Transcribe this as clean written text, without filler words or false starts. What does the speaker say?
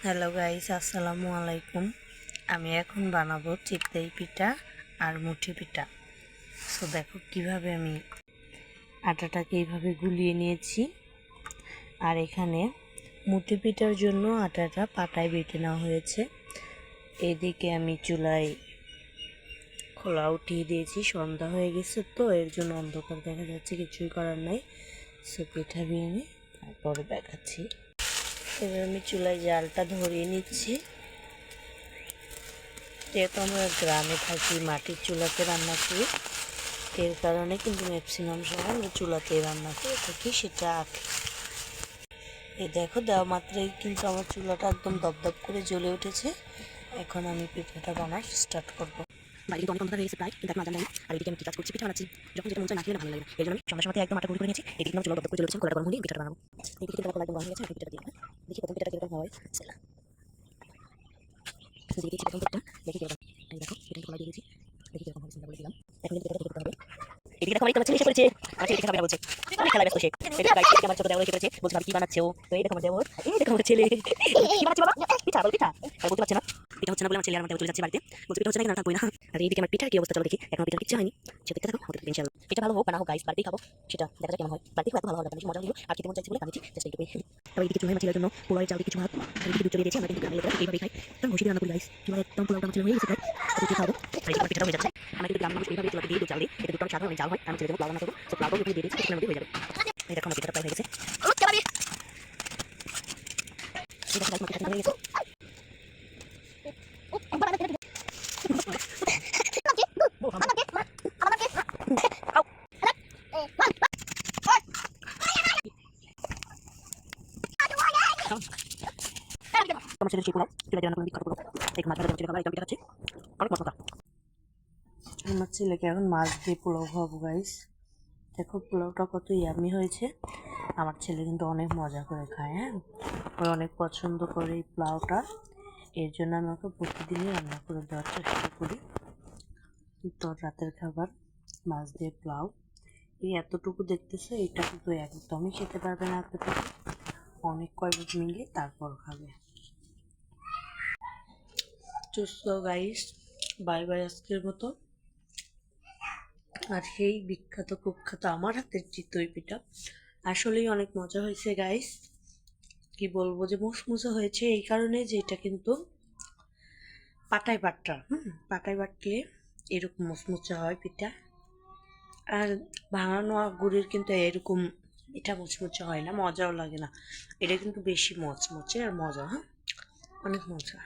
Hello guys, আসসালামু আলাইকুম। আমি এখন বানাবো চিতই পিঠা আর মুঠি পিঠা। সো দেখো কিভাবে আমি আটাটাকে এইভাবে গুলিয়ে নিয়েছি। আর এখানে মুঠি পিঠার জন্য আটাটা পাটায় বেটে নেওয়া হয়েছে। এদিকে আমি চুলায় খোলা উঠিয়ে দিয়েছি। সন্ধ্যা হয়ে গেছে তো এর জন্য অন্ধকার দেখা যাচ্ছে, কিছুই করার নাই। সো পিঠা ভেঙে তারপরে দেখাচ্ছি। এবার আমি চুলায় জালটা ধরিয়ে নিচ্ছি। যেহেতু আমরা গ্রামে থাকি, মাটির চুলাতে রান্না করি, এর কারণে কিন্তু ম্যাক্সিমাম সময় আমরা চুলাতেই রান্না করে থাকি। সেটা এই দেখো দেওয়া মাত্রই কিন্তু আমার চুলাটা একদম দপদপ করে জ্বলে উঠেছে। এখন আমি পিঠাটা বানার স্টার্ট করবো। বাইরে কিন্তু অনেক অন্ধকার হয়ে গেছে প্রায়, কিন্তু এখন আজান দেয়নি। আর এদিকে আমি কি কাজ করছি, পিঠা বানাচ্ছি। যখন যেটা মন চায় না খেলে না ভালো লাগে না, এই জন্য আমি সঙ্গে সঙ্গে একদম আটা গুঁড়ি করে নিয়েছি। এদিকে আমি চুলা দপদপ করে জ্বলে উঠেছে, কড়াই গরম হয়ে পিঠাটা বানাবো। এদিকে কিন্তু কড়াই একদম গরম হয়ে গেছে, আমি পিঠাটা দিয়ে দেখি প্রথম পিঠাটা কিরকম হয়। সেলা দিয়ে দিয়েছি প্রথম পিঠা, দেখি কিরকম। এই দেখো পিঠা কড়াই দিয়ে দিয়েছি, দেখি কিরকম হবে। চিন্তা বলেছিলাম এখন কিন্তু পিঠাটা করতে হবে। এদিকে দেখো আমার ছেলে এসে পড়েছে, আমার ছেলে পিঠা খাবে বলছে, অনেক খেলা ব্যস্ত সে। এই দেখো গাইস, আমার ছোট দেওর এসে পড়েছে, বলছে কি বানাচ্ছো? তো এই দেখো আমার দেওর, এই দেখো আমার ছেলে কি বানাচ্ছে বাবা, পিঠা বল পিঠা। আর বলতে পারছে না, পিঠা হচ্ছে না বলে আমার ছেলে আর আমার দেওর চলে যাচ্ছে বাড়িতে, বলছে পিঠা হচ্ছে না, থাকবোই না। আর এইদিকে আমার পিঠার কি অবস্থা চলো দেখি। এখন পিঠা কিচ্ছু হয়নি, সেদিকে দেখো আমাদের ইনশাআল্লাহ পিঠা ভালো হোক না হোক গাইস, বাড়িতেই খাবো, সেটা দেখা যাক কেমন হয়। বাড়িতে এত ভালো হবে না, মজা হলো আর খেতে মন চাইছে বলে বানিয়েছি, চেষ্টা করি। তবে এইদিকে চুলাই মাছের জন্য পোলাও চাল কিছু ভাত আর এদিকে দুধ চলে দিয়েছি। আমরা কিন্তু গ্রামের লোকেরা এইভাবেই খাই, একদম ঘষি দিয়ে রান্না করি গাইস। চুলাই একদম পোলাওটা মাছের হয়ে গেছে প্রায়, দুধ খাবো। আর এদিকে পিঠাটা হয়ে যাচ্ছে। আমরা কিন্তু গ্রামের মানুষ এইভাবে চুলাতে দিয়ে দুধ চাল দিই, এটা দুধটা সাধারণ জাল হয়। আমি ছেলে জন্য পোলাও রান্না করবো, তো পোলাও উপরে দিয়ে দিয়েছি, কিছুক্ষণের মধ্যে হয়ে যাবে। এই দেখো আমার পিঠাটা প্রায় হয়ে গেছে। এই দেখো আমার পিঠাটা হয়ে গেছে। আমার ছেলে সেই পোলাও চুলা দিয়ে রান্না করে বিখ্যাত পোলাও। এই মাছ ভাজা ছেলে খাবার একদম পিঠা খাচ্ছে, অনেক মজা। আমার ছেলেকে এখন মাছ দিয়ে পোলাও খাওয়াবো গাইস। দেখো পোলাওটা কত ইয়ামি হয়েছে। আমার ছেলে কিন্তু অনেক মজা করে খায়। হ্যাঁ, ও অনেক পছন্দ করে এই পোলাওটা। এর জন্য আমি ওকে প্রতিদিনই রান্না করে দেওয়ার চেষ্টা করি। তো রাতের খাবার মাছ দিয়ে পোলাও, এই এতটুকু দেখতেছে, এটা কিন্তু একদমই খেতে পারবে না এতটুকু, অনেক কয়েক মিলে তারপর খাবে। তো গাইস, বাই বাই আজকের মতো। আর সেই বিখ্যাত কুখ্যাত আমার হাতের চিতই পিঠা আসলেই অনেক মজা হয়েছে গাইস। কি বলবো, যে মুসমুসে হয়েছে এই কারণে যে এটা কিন্তু পাটায় বাটা। পাটায় বাটলে এরকম মুচমুচে হয় পিঠা। আর ভাঙানো গুড়ের কিন্তু এরকম এটা মুচমুচে হয় না, মজাও লাগে না। এটা কিন্তু বেশি মচমচে আর মজা। অনেক মজা।